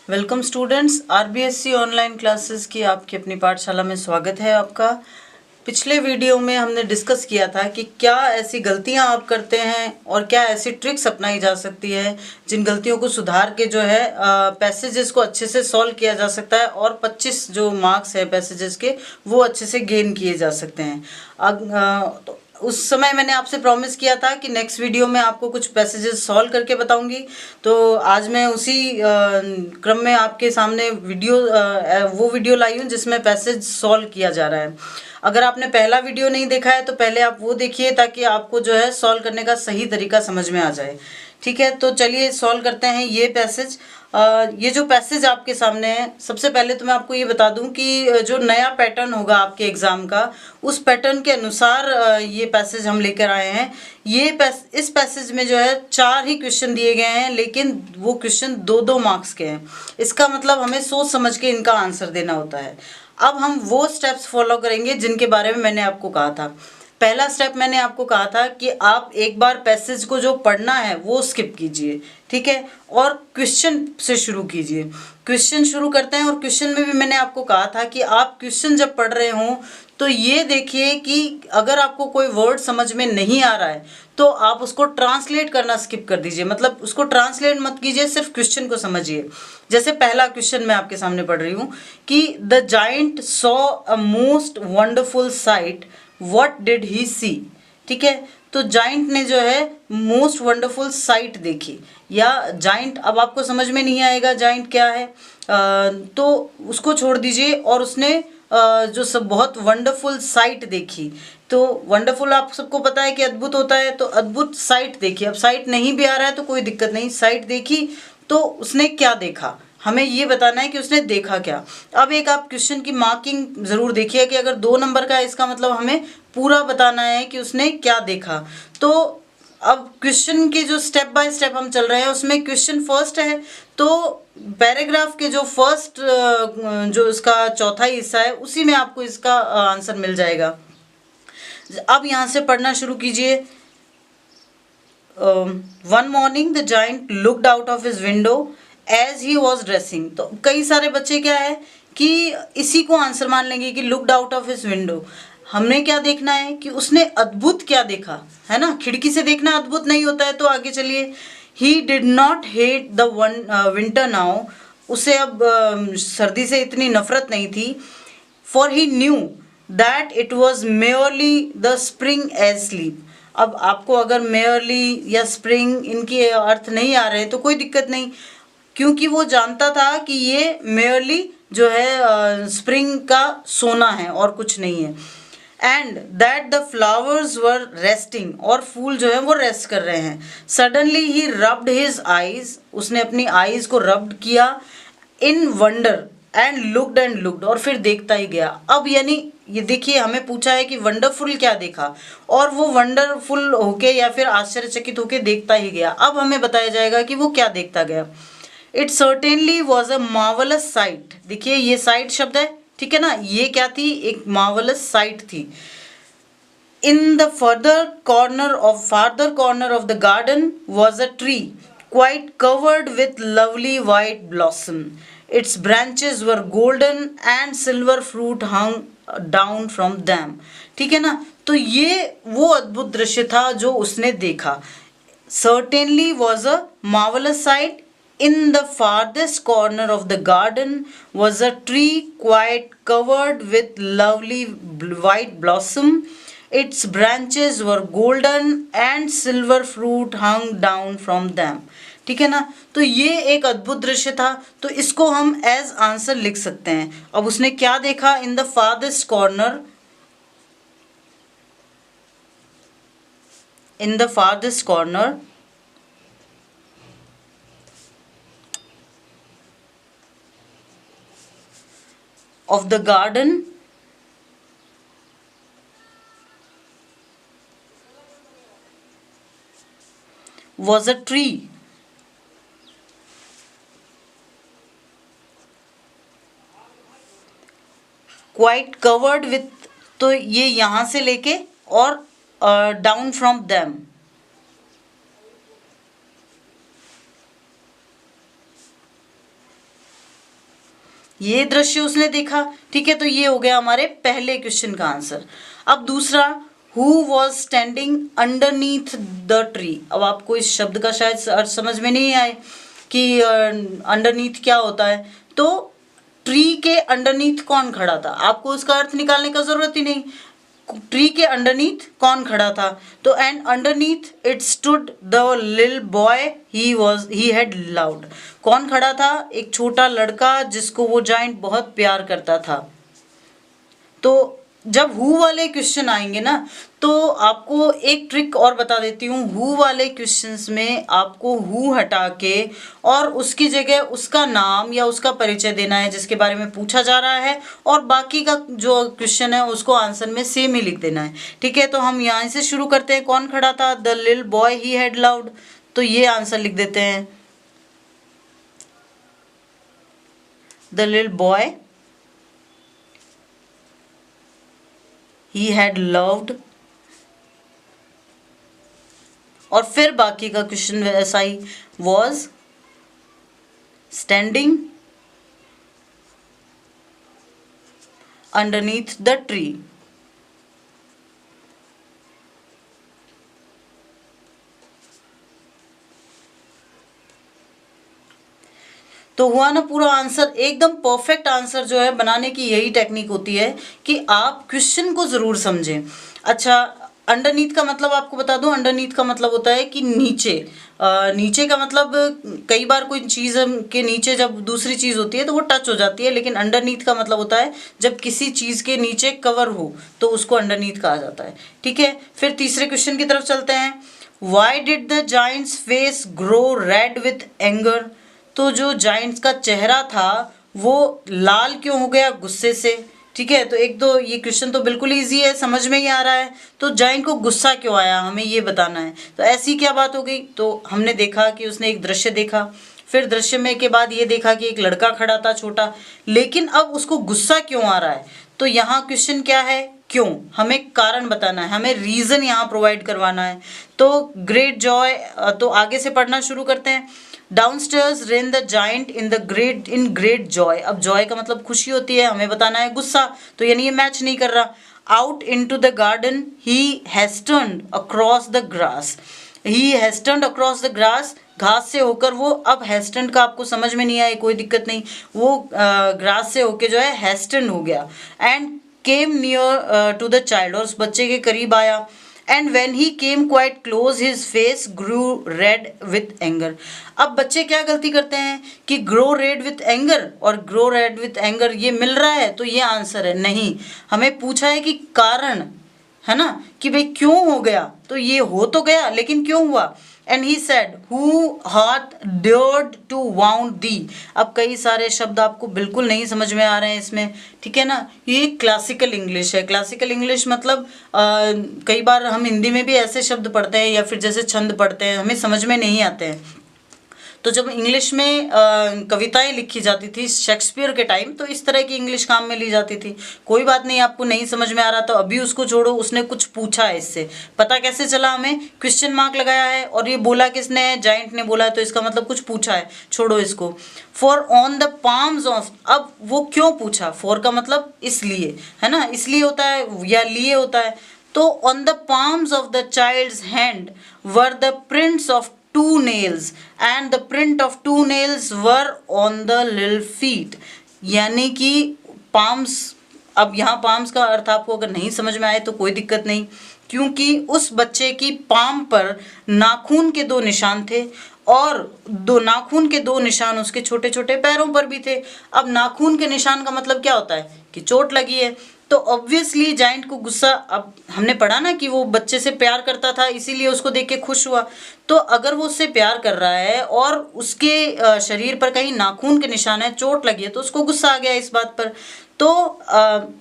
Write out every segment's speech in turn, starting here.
Welcome students, RBSC online classes की आपकी अपनी पाठशाला में स्वागत है आपका। पिछले वीडियो में हमने डिस्कस किया था कि क्या ऐसी गलतियां आप करते हैं और क्या ऐसी ट्रिक्स अपनाई जा सकती है जिन गलतियों को सुधार के जो है पैसेजेस को अच्छे से सॉल्व किया जा सकता है और 25 जो मार्क्स है पैसेजेस के वो अच्छे से गेन किए जा सकते हैं। तो उस समय मैंने आपसे प्रॉमिस किया था कि नेक्स्ट वीडियो में आपको कुछ पैसेजेस सॉल्व करके बताऊंगी। तो आज मैं उसी क्रम में आपके सामने वो वीडियो लाई हूँ जिसमें पैसेज सॉल्व किया जा रहा है। अगर आपने पहला वीडियो नहीं देखा है तो पहले आप वो देखिए ताकि आपको जो है सॉल्व करने का सही तरीका समझ में आ जाए। ठीक है, तो चलिए सॉल्व करते हैं ये पैसेज। ये जो पैसेज आपके सामने है, सबसे पहले तो मैं आपको ये बता दूं कि जो नया पैटर्न होगा आपके एग्जाम का उस पैटर्न के अनुसार ये पैसेज हम लेकर आए हैं। इस पैसेज में जो है 4 ही क्वेश्चन दिए गए हैं, लेकिन वो क्वेश्चन 2-2 मार्क्स के हैं। इसका मतलब हमें सोच समझ के इनका आंसर देना होता है। अब हम वो स्टेप्स फॉलो करेंगे जिनके बारे में मैंने आपको कहा था। पहला स्टेप मैंने आपको कहा था कि आप एक बार पैसेज को जो पढ़ना है वो स्किप कीजिए, ठीक है, और क्वेश्चन से शुरू कीजिए। क्वेश्चन शुरू करते हैं और क्वेश्चन में भी मैंने आपको कहा था कि आप क्वेश्चन जब पढ़ रहे हों तो ये देखिए कि अगर आपको कोई वर्ड समझ में नहीं आ रहा है तो आप उसको ट्रांसलेट करना स्किप कर दीजिए। मतलब उसको ट्रांसलेट मत कीजिए, सिर्फ क्वेश्चन को समझिए। जैसे पहला क्वेश्चन मैं आपके सामने पढ़ रही हूँ कि the giant saw a most wonderful sight, what did he see. ठीक है, तो जाइंट ने जो है मोस्ट वंडरफुल साइट देखी या जाइंट, अब आपको समझ में नहीं आएगा जाइंट क्या है तो उसको छोड़ दीजिए और उसने जो सब बहुत वंडरफुल साइट देखी। तो वंडरफुल आप सबको पता है कि अद्भुत होता है, तो अद्भुत साइट देखी। अब साइट नहीं भी आ रहा है तो कोई दिक्कत नहीं, साइट देखी तो उसने क्या देखा, हमें ये बताना है कि उसने देखा क्या। अब एक आप क्वेश्चन की मार्किंग जरूर देखिए कि अगर 2 नंबर का है इसका मतलब हमें पूरा बताना है कि उसने क्या देखा। तो अब क्वेश्चन के जो स्टेप बाय स्टेप हम चल रहे हैं उसमें क्वेश्चन फर्स्ट है, तो पैराग्राफ के जो फर्स्ट जो इसका चौथा हिस्सा है उसी में आपको इसका आंसर मिल जाएगा। अब यहाँ से पढ़ना शुरू कीजिए। One morning the giant looked out of his window as he was dressing. तो कई सारे बच्चे क्या है कि इसी को आंसर मान लेंगे कि looked out of his window. हमने क्या देखना है कि उसने अद्भुत क्या देखा, है ना। खिड़की से देखना अद्भुत नहीं होता है। तो आगे चलिए, he did not hate the winter now. उसे अब सर्दी से इतनी नफरत नहीं थी। For he knew that it was merely the spring asleep. अब आपको अगर मेयरली या स्प्रिंग इनके अर्थ नहीं आ रहे तो कोई दिक्कत नहीं, क्योंकि वो जानता था कि ये मेयरली जो है स्प्रिंग का सोना है और कुछ नहीं है। And that the flowers were resting, और फूल जो है वो रेस्ट कर रहे हैं। सडनली ही रब्ड हिज आईज, उसने अपनी आईज को रब्ड किया। इन वंडर एंड लुक्ड, और फिर देखता ही गया। अब यानी ये देखिए हमें पूछा है कि वंडरफुल क्या देखा, और वो वंडरफुल होके या फिर आश्चर्यचकित होके देखता ही गया। अब हमें बताया जाएगा कि वो क्या देखता गया। It certainly was a marvellous site. देखिए ये साइट शब्द है, ठीक है ना। ये क्या थी, एक मार्वलस साइट थी। In the farther corner of the garden was a tree quite covered with lovely white blossom. Its branches were golden and silver fruit hung down from them. ठीक है ना, तो ये वो अद्भुत दृश्य था जो उसने देखा। Certainly was a marvelous sight. In the farthest corner of the garden was a tree quite covered with lovely white blossom. Its branches were golden and silver fruit hung down from them. ठीक है ना, तो ये एक अद्भुत दृश्य था, तो इसको हम एज आंसर लिख सकते हैं। अब उसने क्या देखा, in the farthest corner, in the farthest corner of the garden was a tree quite covered with, तो ये यहाँ से लेके और डाउन फ्रॉम देम, ये दृश्य उसने देखा। ठीक है, तो ये हो गया हमारे पहले क्वेश्चन का आंसर। अब दूसरा, who was standing underneath the tree. अब आपको इस शब्द का शायद अर्थ समझ में नहीं आए कि अंडरनीथ क्या होता है। तो ट्री के अंडरनीथ कौन खड़ा था, आपको उसका अर्थ निकालने का जरूरत ही नहीं। ट्री के अंडरनीथ कौन खड़ा था, तो and underneath it stood the little boy he had loved. कौन खड़ा था, एक छोटा लड़का जिसको वो जायंट बहुत प्यार करता था। तो जब हु वाले क्वेश्चन आएंगे ना, तो आपको एक ट्रिक और बता देती हूँ। हु वाले क्वेश्चंस में आपको हु हटा के और उसकी जगह उसका नाम या उसका परिचय देना है जिसके बारे में पूछा जा रहा है, और बाकी का जो क्वेश्चन है उसको आंसर में सेम ही लिख देना है। ठीक है, तो हम यहाँ से शुरू करते हैं। कौन खड़ा था, the little boy he had loved, तो ये आंसर लिख देते हैं, the little boy he had loved। और फिर बाकी का क्वेश्चन ऐसा ही, was standing underneath the tree। तो हुआ ना पूरा आंसर। एकदम परफेक्ट आंसर जो है बनाने की यही टेक्निक होती है कि आप क्वेश्चन को जरूर समझें। अच्छा, अंडरनीथ का मतलब आपको बता दूं, अंडरनीथ का मतलब होता है कि नीचे। नीचे का मतलब कई बार कोई चीज़ के नीचे जब दूसरी चीज़ होती है तो वो टच हो जाती है, लेकिन अंडरनीथ का मतलब होता है जब किसी चीज़ के नीचे कवर हो तो उसको अंडरनीथ कहा जाता है। ठीक है, फिर तीसरे क्वेश्चन की तरफ चलते हैं। Why did the giants face grow red with anger. तो जो जायंट्स का चेहरा था वो लाल क्यों हो गया, गुस्से से। ठीक है, तो एक तो ये क्वेश्चन तो बिल्कुल इजी है, समझ में ही आ रहा है। तो जायंट को गुस्सा क्यों आया, हमें ये बताना है। तो ऐसी क्या बात हो गई, तो हमने देखा कि उसने एक दृश्य देखा, फिर दृश्य में के बाद ये देखा कि एक लड़का खड़ा था छोटा, लेकिन अब उसको गुस्सा क्यों आ रहा है। तो यहाँ क्वेश्चन क्या है, क्यों, हमें कारण बताना है, हमें रीजन यहाँ प्रोवाइड करवाना है। तो ग्रेट जॉय, तो आगे से पढ़ना शुरू करते हैं। Downstairs rain the giant in great Joy. अब जॉय का मतलब खुशी होती है, हमें बताना है गुस्सा, तो यानी ये मैच नहीं कर रहा। Out into the garden he hastened across the grass. He hastened across the grass, घास से होकर वो, अब हैस्टर्न का आपको समझ में नहीं आया कोई दिक्कत नहीं, वो ग्रास से होकर जो है हैस्टर्न हो गया। And came near to the child, और उस बच्चे के करीब आया। And when he came quite close his face grew red with anger. अब बच्चे क्या गलती करते हैं कि ग्रो रेड विथ एंगर और ग्रो रेड विथ एंगर ये मिल रहा है तो ये आंसर है, नहीं। हमें पूछा है कि कारण, है ना, कि भाई क्यों हो गया, तो ये हो तो गया लेकिन क्यों हुआ। And he said who hath dared to wound thee. अब कई सारे शब्द आपको बिल्कुल नहीं समझ में आ रहे हैं इसमें, ठीक है ना। ये क्लासिकल इंग्लिश है। क्लासिकल इंग्लिश मतलब कई बार हम हिंदी में भी ऐसे शब्द पढ़ते हैं या फिर जैसे छंद पढ़ते हैं, हमें समझ में नहीं आते हैं। तो जब इंग्लिश में कविताएं लिखी जाती थी शेक्सपियर के टाइम, तो इस तरह की इंग्लिश काम में ली जाती थी। कोई बात नहीं, आपको नहीं समझ में आ रहा तो अभी उसको छोड़ो, उसने कुछ पूछा है, इससे पता कैसे चला, हमें क्वेश्चन मार्क लगाया है और ये बोला किसने, जाइंट ने बोला है, तो इसका मतलब कुछ पूछा है, छोड़ो इसको। For on the palms of, अब वो क्यों पूछा, फॉर का मतलब इसलिए, है ना, इसलिए होता है या लिए होता है। तो on the palms of the child's hand were the prints of two nails and the print of two nails were on the little feet। यानी कि पाम्स, अब यहाँ पाम्स का अर्थ आपको अगर नहीं समझ में आए तो कोई दिक्कत नहीं, क्योंकि उस बच्चे की पाम पर नाखून के दो निशान थे और दो नाखून के दो निशान उसके छोटे छोटे पैरों पर भी थे। अब नाखून के निशान का मतलब क्या होता है कि चोट लगी है, तो ऑब्वियसली जाइंट को गुस्सा, अब हमने पढ़ा ना कि वो बच्चे से प्यार करता था इसीलिए उसको देख के खुश हुआ। तो अगर वो उससे प्यार कर रहा है और उसके शरीर पर कहीं नाखून के निशान है, चोट लगी है, तो उसको गुस्सा आ गया इस बात पर। तो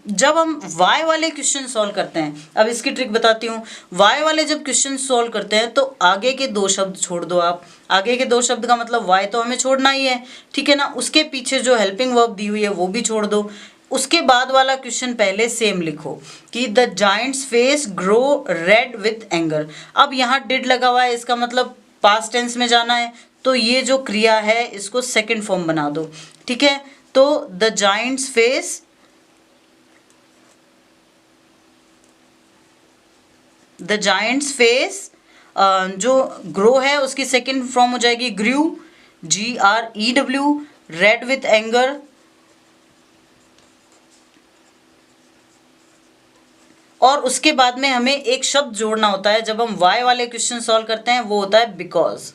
जब हम वाई वाले क्वेश्चन सॉल्व करते हैं, अब इसकी ट्रिक बताती हूँ। वाई वाले जब क्वेश्चन सॉल्व करते हैं तो आगे के दो शब्द छोड़ दो आप। आगे के दो शब्द का मतलब वाई तो हमें छोड़ना ही है, ठीक है ना। उसके पीछे जो हेल्पिंग वर्ब दी हुई है वो भी छोड़ दो। उसके बाद वाला क्वेश्चन पहले सेम लिखो कि the Giants face grow red with anger. अब यहाँ डिड लगा हुआ है, इसका मतलब पास्ट टेंस में जाना है, तो ये जो क्रिया है इसको सेकंड फॉर्म बना दो, ठीक है। तो the Giants face, the Giants face जो ग्रो है उसकी सेकेंड फॉर्म हो जाएगी ग्रू, GREW, रेड विथ एंगर। और उसके बाद में हमें एक शब्द जोड़ना होता है जब हम वाई वाले क्वेश्चन सॉल्व करते हैं, वो होता है बिकॉज।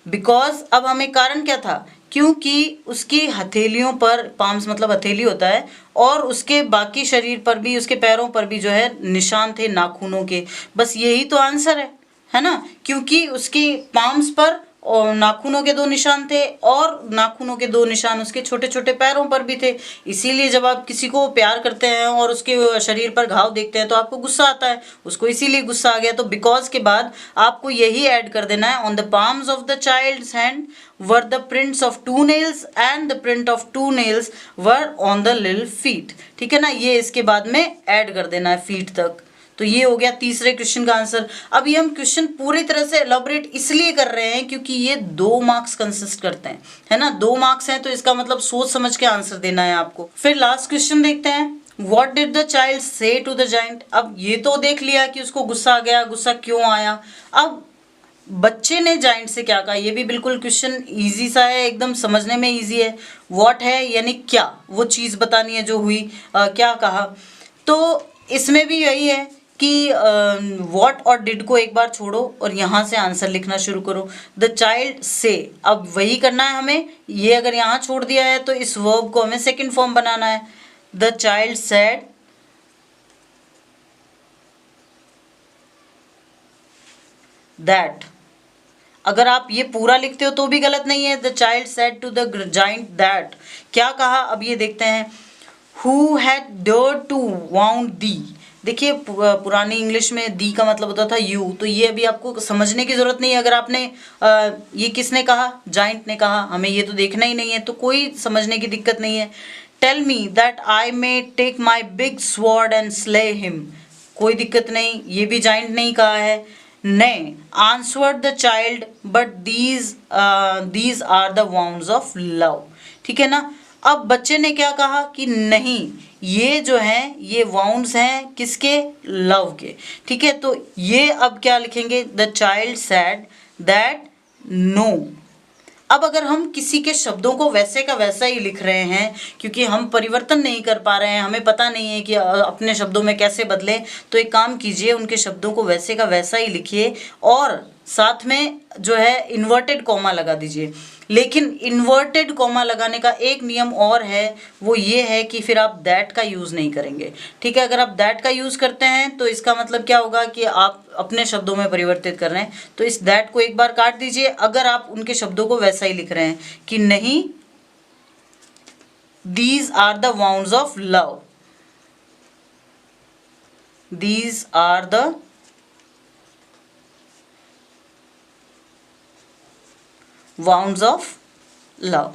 बिकॉज अब हमें कारण क्या था, क्योंकि उसकी हथेलियों पर, पाम्स मतलब हथेली होता है, और उसके बाकी शरीर पर भी, उसके पैरों पर भी जो है निशान थे नाखूनों के। बस यही तो आंसर है ना, क्योंकि उसकी पाम्स पर और नाखूनों के 2 निशान थे, और नाखूनों के 2 निशान उसके छोटे छोटे पैरों पर भी थे। इसीलिए जब आप किसी को प्यार करते हैं और उसके शरीर पर घाव देखते हैं तो आपको गुस्सा आता है, उसको इसीलिए गुस्सा आ गया। तो बिकॉज के बाद आपको यही ऐड कर देना है, on the palms of the child's hand were the prints of 2 nails and the print of 2 nails were on the little feet. ठीक है ना, ये इसके बाद में ऐड कर देना है फीट तक। तो ये हो गया तीसरे क्वेश्चन का आंसर। अभी हम क्वेश्चन पूरी तरह से एलॉबरेट इसलिए कर रहे हैं क्योंकि ये 2 मार्क्स कंसिस्ट करते हैं, है ना, 2 मार्क्स हैं, तो इसका मतलब सोच समझ के आंसर देना है आपको। फिर लास्ट क्वेश्चन देखते हैं, व्हाट डिड द चाइल्ड से टू द जाइंट। अब ये तो देख लिया कि उसको गुस्सा आ गया, गुस्सा क्यों आया। अब बच्चे ने जाइंट से क्या कहा, ये भी बिल्कुल क्वेश्चन इजी सा है, एकदम समझने में इजी है। व्हाट है यानी क्या, वो चीज बतानी है जो हुई, क्या कहा। तो इसमें भी यही है कि व्हाट और डिड को एक बार छोड़ो और यहाँ से आंसर लिखना शुरू करो। द चाइल्ड से, अब वही करना है हमें, ये अगर यहाँ छोड़ दिया है तो इस वर्ब को हमें सेकंड फॉर्म बनाना है। The child said that. अगर आप ये पूरा लिखते हो तो भी गलत नहीं है। The child said to the giant that, क्या कहा, अब ये देखते हैं। Who had dared to wound thee. देखिए पुरानी इंग्लिश में दी का मतलब होता था यू, तो ये अभी आपको समझने की जरूरत नहीं है। अगर आपने ये किसने कहा, जाइंट ने कहा, हमें ये तो देखना ही नहीं है, तो कोई समझने की दिक्कत नहीं है। Tell me that I may take my big sword and slay him, कोई दिक्कत नहीं, ये भी जाइंट नहीं कहा है। नहीं, answered the child but these are the wounds of love. ठीक है ना, अब बच्चे ने क्या कहा कि नहीं, ये जो है ये वाउंड्स हैं किसके, लव के। ठीक है, तो ये अब क्या लिखेंगे, the child said that no. अब अगर हम किसी के शब्दों को वैसे का वैसा ही लिख रहे हैं, क्योंकि हम परिवर्तन नहीं कर पा रहे हैं, हमें पता नहीं है कि अपने शब्दों में कैसे बदलें, तो एक काम कीजिए, उनके शब्दों को वैसे का वैसा ही लिखिए और साथ में जो है इन्वर्टेड कॉमा लगा दीजिए। लेकिन इन्वर्टेड कॉमा लगाने का एक नियम और है, वो ये है कि फिर आप दैट का यूज़ नहीं करेंगे। ठीक है, अगर आप दैट का यूज़ करते हैं तो इसका मतलब क्या होगा कि आप अपने शब्दों में परिवर्तित कर रहे हैं। तो इस दैट को एक बार काट दीजिए अगर आप उनके शब्दों को वैसा ही लिख रहे हैं कि नहीं, these are the wounds of love, these are the wounds of love,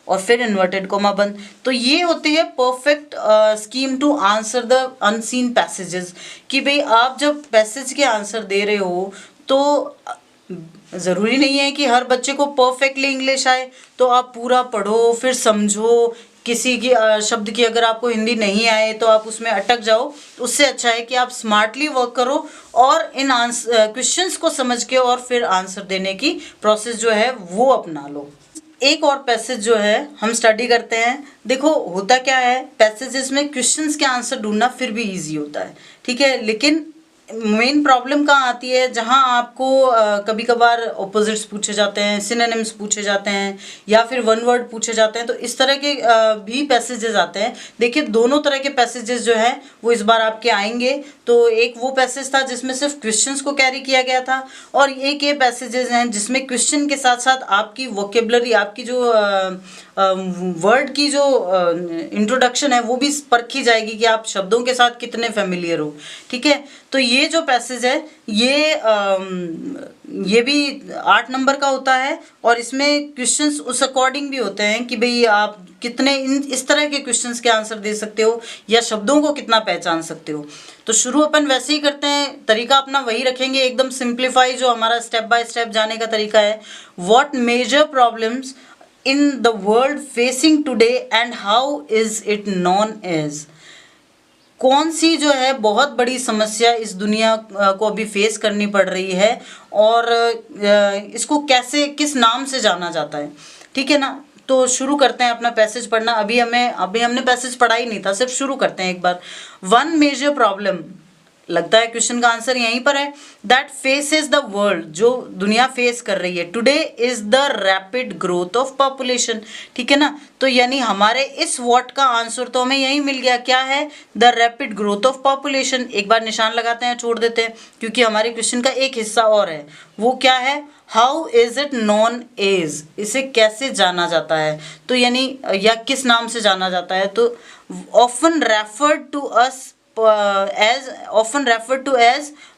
और फिर इन्वर्टेड कोमा बंद। तो ये होती है perfect scheme to answer the unseen passages, कि भाई आप जब पैसेज के आंसर दे रहे हो तो ज़रूरी नहीं है कि हर बच्चे को परफेक्टली इंग्लिश आए, तो आप पूरा पढ़ो फिर समझो। किसी की शब्द की अगर आपको हिंदी नहीं आए तो आप उसमें अटक जाओ, उससे अच्छा है कि आप स्मार्टली वर्क करो और इन क्वेश्चंस को समझ के और फिर आंसर देने की प्रोसेस जो है वो अपना लो। एक और पैसेज जो है हम स्टडी करते हैं। देखो होता क्या है, पैसेजेस में क्वेश्चंस के आंसर ढूंढना फिर भी इजी होता है, ठीक है, लेकिन मेन प्रॉब्लम कहाँ आती है, जहाँ आपको कभी कभार ऑपोजिट्स पूछे जाते हैं, सिनोनिम्स पूछे जाते हैं, या फिर वन वर्ड पूछे जाते हैं, तो इस तरह के भी पैसेजेस आते हैं। देखिए दोनों तरह के पैसेजेस जो हैं वो इस बार आपके आएंगे। तो एक वो पैसेज था जिसमें सिर्फ क्वेश्चंस को कैरी किया गया था, और एक ये पैसेजेस हैं जिसमें क्वेश्चन के साथ साथ आपकी वोकेबलरी, आपकी जो वर्ड की जो इंट्रोडक्शन है वो भी परखी जाएगी कि आप शब्दों के साथ कितने फेमिलियर हो। ठीक है, तो ये जो पैसेज है ये भी 8 नंबर का होता है, और इसमें क्वेश्चंस उस अकॉर्डिंग भी होते हैं कि भाई आप कितने इस तरह के क्वेश्चंस के आंसर दे सकते हो या शब्दों को कितना पहचान सकते हो। तो शुरू अपन वैसे ही करते हैं, तरीका अपना वही रखेंगे, एकदम सिंप्लीफाई जो हमारा स्टेप बाय स्टेप जाने का तरीका है। What major problems in the world facing today and how is it known as? कौन सी जो है बहुत बड़ी समस्या इस दुनिया को अभी फेस करनी पड़ रही है और इसको कैसे किस नाम से जाना जाता है? ठीक है ना, तो शुरू करते हैं अपना पैसेज पढ़ना। अभी हमने पैसेज पढ़ा ही नहीं था, सिर्फ शुरू करते हैं एक बार। वन मेजर प्रॉब्लम, लगता है क्वेश्चन का आंसर यहीं पर है, दैट फेसेस द वर्ल्ड, जो दुनिया फेस कर रही है, today is the rapid growth of population. ठीक है ना, तो यानी हमारे इस व्हाट का आंसर तो हमें यही मिल गया, क्या है? The rapid growth of population. एक बार निशान लगाते हैं, छोड़ देते हैं, क्योंकि हमारे क्वेश्चन का एक हिस्सा और है, वो क्या है? How is it known as? इसे कैसे जाना जाता है, तो यानी या किस नाम से जाना जाता है? तो often referred to us as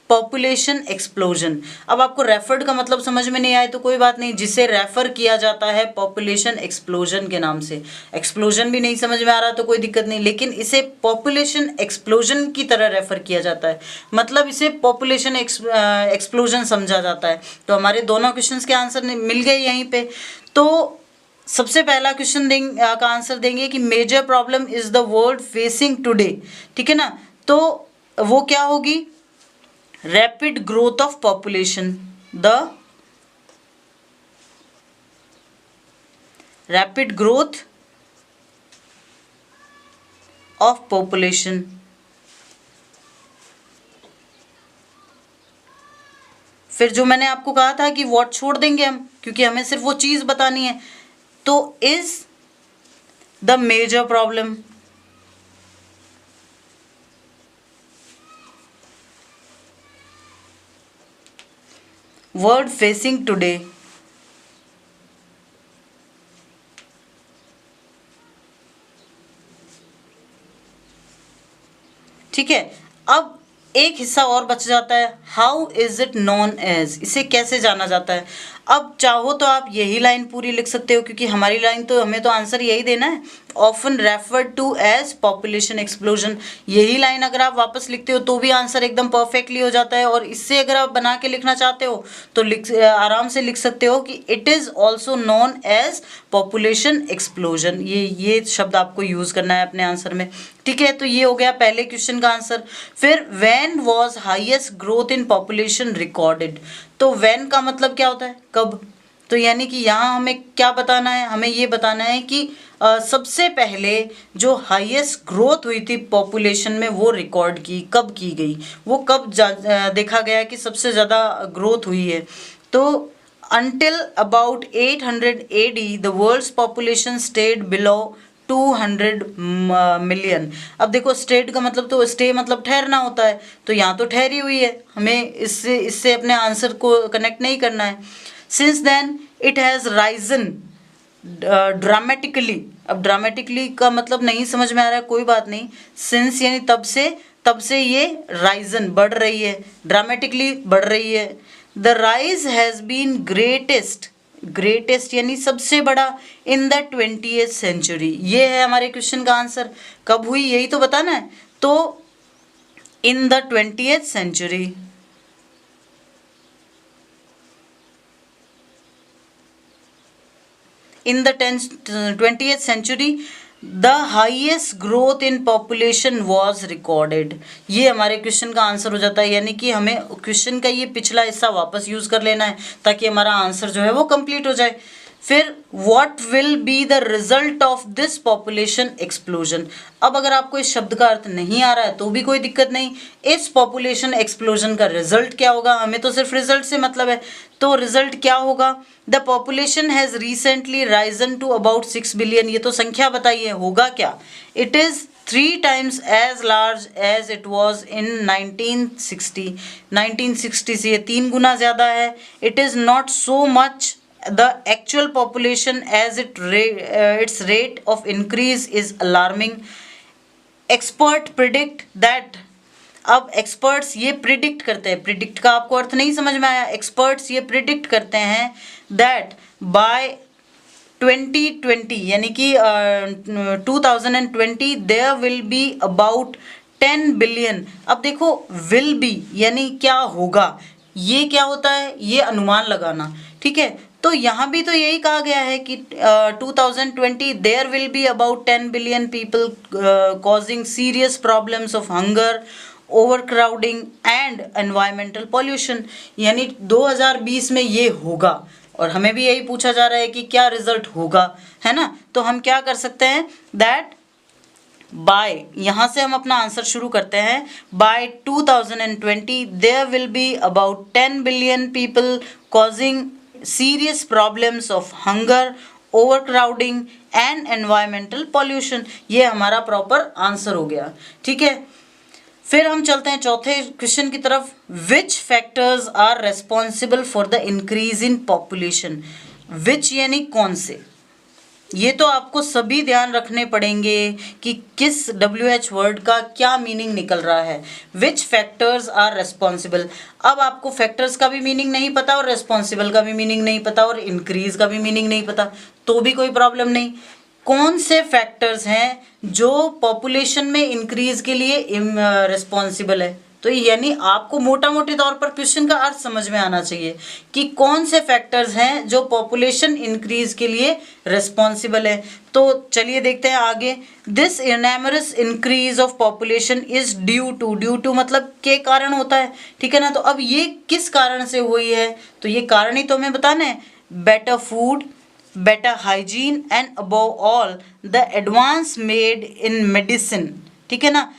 population explosion. अब आपको रेफर्ड का मतलब समझ में नहीं आए तो कोई बात नहीं, जिसे रेफर किया जाता है पॉपुलेशन एक्सप्लोजन के नाम से। एक्सप्लोजन भी नहीं समझ में आ रहा तो कोई दिक्कत नहीं, लेकिन इसे पॉपुलेशन एक्सप्लोजन की तरह रेफर किया जाता है, मतलब इसे पॉपुलेशन एक्सप्लोजन समझा जाता है। तो हमारे दोनों क्वेश्चंस के आंसर मिल गए यहीं पे। तो सबसे पहला क्वेश्चन का आंसर देंगे कि major problem is the world facing today. ठीक है ना, तो वो क्या होगी? Rapid growth of population, the rapid growth of population. फिर जो मैंने आपको कहा था कि व्हाट छोड़ देंगे हम, क्योंकि हमें सिर्फ वो चीज बतानी है, तो is the major problem. World facing today. ठीक है, अब एक हिस्सा और बच जाता है, how is it known as? इसे कैसे जाना जाता है? अब चाहो तो आप यही लाइन पूरी लिख सकते हो, क्योंकि हमारी लाइन तो हमें तो आंसर यही देना है, often referred to as population explosion. यही लाइन अगर आप वापस लिखते हो तो भी आंसर एकदम परफेक्टली हो जाता है। और इससे अगर आप बना के लिखना चाहते हो तो आराम से लिख सकते हो कि it is also known as population explosion. ये शब्द आपको यूज करना है अपने आंसर में। ठीक है, तो ये हो गया पहले क्वेश्चन का आंसर। फिर when was highest growth in population recorded? तो व्हेन का मतलब क्या होता है? कब। तो यानी कि यहाँ हमें क्या बताना है? हमें ये बताना है कि सबसे पहले जो हाईएस्ट ग्रोथ हुई थी पॉपुलेशन में वो रिकॉर्ड की कब की गई, वो कब देखा गया कि सबसे ज़्यादा ग्रोथ हुई है। तो until about 800 AD the world's population stayed below 200 million. अब देखो स्टेट का मतलब तो स्टे मतलब ठहरना होता है, तो यहाँ तो ठहरी हुई है, हमें इससे अपने आंसर को कनेक्ट नहीं करना है। Since then it has risen dramatically. अब ड्रामेटिकली का मतलब नहीं समझ में आ रहा है, कोई बात नहीं। सिंस यानी तब से ये राइजन बढ़ रही है, ड्रामेटिकली बढ़ रही है। The rise has been greatest यानी सबसे बड़ा इन द 20th सेंचुरी। ये है हमारे क्वेश्चन का आंसर। कब हुई यही तो बताना है। तो in the 20th century. In the 20th century the highest growth in population was recorded. ये हमारे क्वेश्चन का आंसर हो जाता है, यानी कि हमें क्वेश्चन का ये पिछला हिस्सा वापस यूज कर लेना है ताकि हमारा आंसर जो है वो कंप्लीट हो जाए। फिर what will be the result of this population explosion? अब अगर आपको इस शब्द का अर्थ नहीं आ रहा है तो भी कोई दिक्कत नहीं। इस पॉपुलेशन एक्सप्लोजन का रिजल्ट क्या होगा? हमें तो सिर्फ रिजल्ट से मतलब है, तो रिजल्ट क्या होगा? The population has recently risen to about 6 billion. ये तो संख्या बताइए, होगा क्या? It is 3 times as large as it was in 1960। 1960 से ये 3 गुना ज़्यादा है। It is not so much the actual population as its rate of increase is alarming। Expert predict that। अब एक्सपर्ट्स ये प्रिडिक्ट करते हैं, प्रिडिक्ट का आपको अर्थ नहीं समझ में आया। एक्सपर्ट्स ये प्रिडिक्ट करते हैं दैट बाय 2020 यानी कि 2020 there will be about 10 billion. अब देखो विल बी यानी क्या होगा, ये क्या होता है? ये अनुमान लगाना। ठीक है, तो यहाँ भी तो यही कहा गया है कि 2020 there will be about 10 billion people causing serious problems of hunger, overcrowding and environmental pollution. यानी 2020 में ये होगा, और हमें भी यही पूछा जा रहा है कि क्या रिजल्ट होगा, है ना। तो हम क्या कर सकते हैं, दैट बाय, यहाँ से हम अपना आंसर शुरू करते हैं, by 2020 there will be about 10 billion people causing serious problems of hunger, overcrowding and environmental pollution. ये हमारा प्रॉपर आंसर हो गया, ठीक है। फिर हम चलते हैं चौथे क्वेश्चन की तरफ। Which factors are responsible for the increase in population. Which यानी कौन से, ये तो आपको सभी ध्यान रखने पड़ेंगे कि किस WH वर्ड का क्या मीनिंग निकल रहा है। Which factors are responsible. अब आपको फैक्टर्स का भी मीनिंग नहीं पता और रेस्पॉन्सिबल का भी मीनिंग नहीं पता और इंक्रीज का भी मीनिंग नहीं पता, तो भी कोई प्रॉब्लम नहीं। कौन से फैक्टर्स हैं जो पॉपुलेशन में इंक्रीज के लिए रिस्पॉन्सिबल है। तो यानी आपको मोटा मोटे तौर पर क्वेश्चन का अर्थ समझ में आना चाहिए कि कौन से फैक्टर्स हैं जो पॉपुलेशन इंक्रीज के लिए रिस्पॉन्सिबल है। तो चलिए देखते हैं आगे। This enormous increase of population is due to मतलब के कारण होता है, ठीक है ना। तो अब ये किस कारण से हुई है, तो ये कारण ही तो हमें बताना है। Better food, better hygiene and above all the advance made in medicine, ठीक है ना।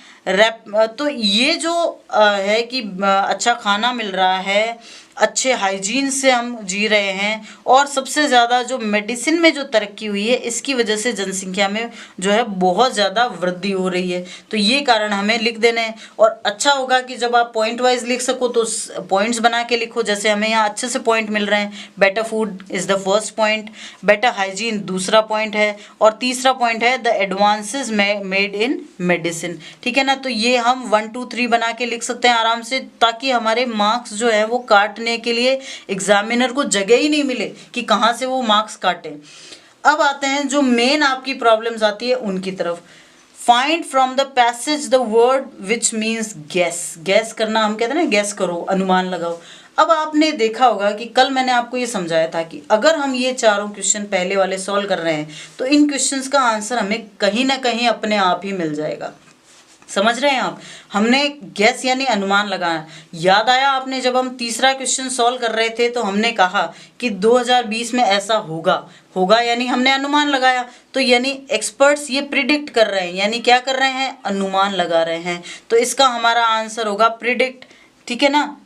तो ये जो है कि अच्छा खाना मिल रहा है, अच्छे हाइजीन से हम जी रहे हैं, और सबसे ज़्यादा जो मेडिसिन में जो तरक्की हुई है इसकी वजह से जनसंख्या में जो है बहुत ज़्यादा वृद्धि हो रही है। तो ये कारण हमें लिख देने हैं। और अच्छा होगा कि जब आप पॉइंट वाइज लिख सको तो पॉइंट्स बना के लिखो, जैसे हमें यहाँ अच्छे से पॉइंट मिल रहे हैं। Better food is the first point, better hygiene दूसरा पॉइंट है, और तीसरा पॉइंट है the advances made in medicine, ठीक है ना। तो ये हम 1 2 3 बना के लिख सकते हैं आराम से, ताकि हमारे मार्क्स जो है वो काटने के लिए एग्जामिनर को जगह ही नहीं मिले कि कहाँ से वो मार्क्स काटें। अब आते हैं जो मेन आपकी प्रॉब्लम्स आती है उनकी तरफ। Find from the passage the word which means gas. Gas करना हम कहते हैं ना, गैस करो, अनुमान लगाओ। अब आपने देखा होगा कि कल मैंने आपको ये समझाया था कि अगर हम ये चारों क्वेश्चन पहले वाले सॉल्व कर रहे हैं तो इन क्वेश्चंस का आंसर हमें कहीं ना कहीं अपने आप ही मिल जाएगा। समझ रहे हैं आप। हमने गैस यानी अनुमान लगाया। याद आया आपने जब हम तीसरा क्वेश्चन सॉल्व कर रहे थे तो हमने कहा कि 2020 में ऐसा होगा यानी हमने अनुमान लगाया। तो यानी एक्सपर्ट्स ये प्रिडिक्ट कर रहे हैं, यानी क्या कर रहे हैं, अनुमान लगा रहे हैं। तो इसका हमारा आंसर होगा प्रिडिक्ट, ठीक है ना।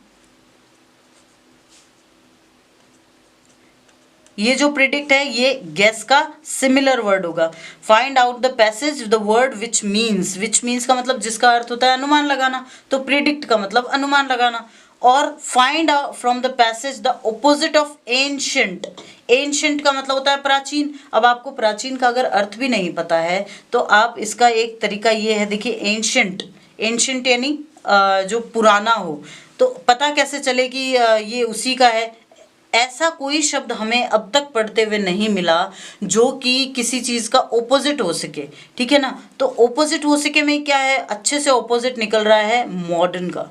ये जो प्रिडिक्ट है ये गेस का सिमिलर वर्ड होगा। Find out the passage the word which means का मतलब जिसका अर्थ होता है अनुमान लगाना, तो प्रिडिक्ट का मतलब अनुमान लगाना। और find out from the passage the opposite of ancient. Ancient का मतलब होता है प्राचीन। अब आपको प्राचीन का अगर अर्थ भी नहीं पता है तो आप इसका एक तरीका ये है, देखिए एंशिएंट यानी जो पुराना हो, तो पता कैसे चले कि ये उसी का है। ऐसा कोई शब्द हमें अब तक पढ़ते हुए नहीं मिला जो कि किसी चीज़ का ओपोजिट हो सके, ठीक है ना। तो ओपोजिट हो सके में क्या है, अच्छे से ओपोजिट निकल रहा है मॉडर्न का।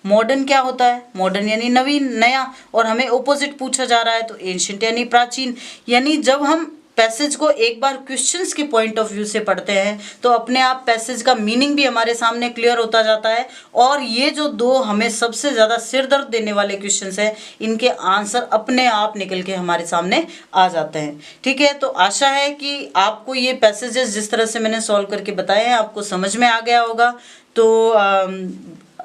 मॉडर्न क्या होता है, मॉडर्न यानी नवीन, नया, और हमें ओपोजिट पूछा जा रहा है तो एंशिएंट यानी प्राचीन। यानी जब हम पैसेज को एक बार क्वेश्चंस के पॉइंट ऑफ व्यू से पढ़ते हैं तो अपने आप पैसेज का मीनिंग भी हमारे सामने क्लियर होता जाता है। और ये जो दो हमें सबसे ज़्यादा सिर दर्द देने वाले क्वेश्चंस हैं इनके आंसर अपने आप निकल के हमारे सामने आ जाते हैं, ठीक है। तो आशा है कि आपको ये पैसेजेस जिस तरह से मैंने सॉल्व करके बताए हैं आपको समझ में आ गया होगा। तो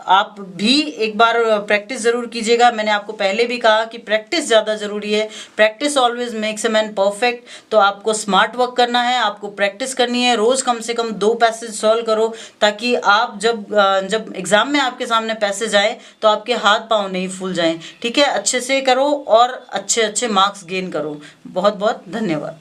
आप भी एक बार प्रैक्टिस ज़रूर कीजिएगा। मैंने आपको पहले भी कहा कि प्रैक्टिस ज़्यादा ज़रूरी है। Practice always makes a man perfect. तो आपको स्मार्ट वर्क करना है, आपको प्रैक्टिस करनी है। रोज़ कम से कम 2 पैसेज सॉल्व करो ताकि आप जब एग्ज़ाम में आपके सामने पैसेज आए तो आपके हाथ पाँव नहीं फूल जाएं, ठीक है। अच्छे से करो और अच्छे मार्क्स गेन करो। बहुत बहुत धन्यवाद।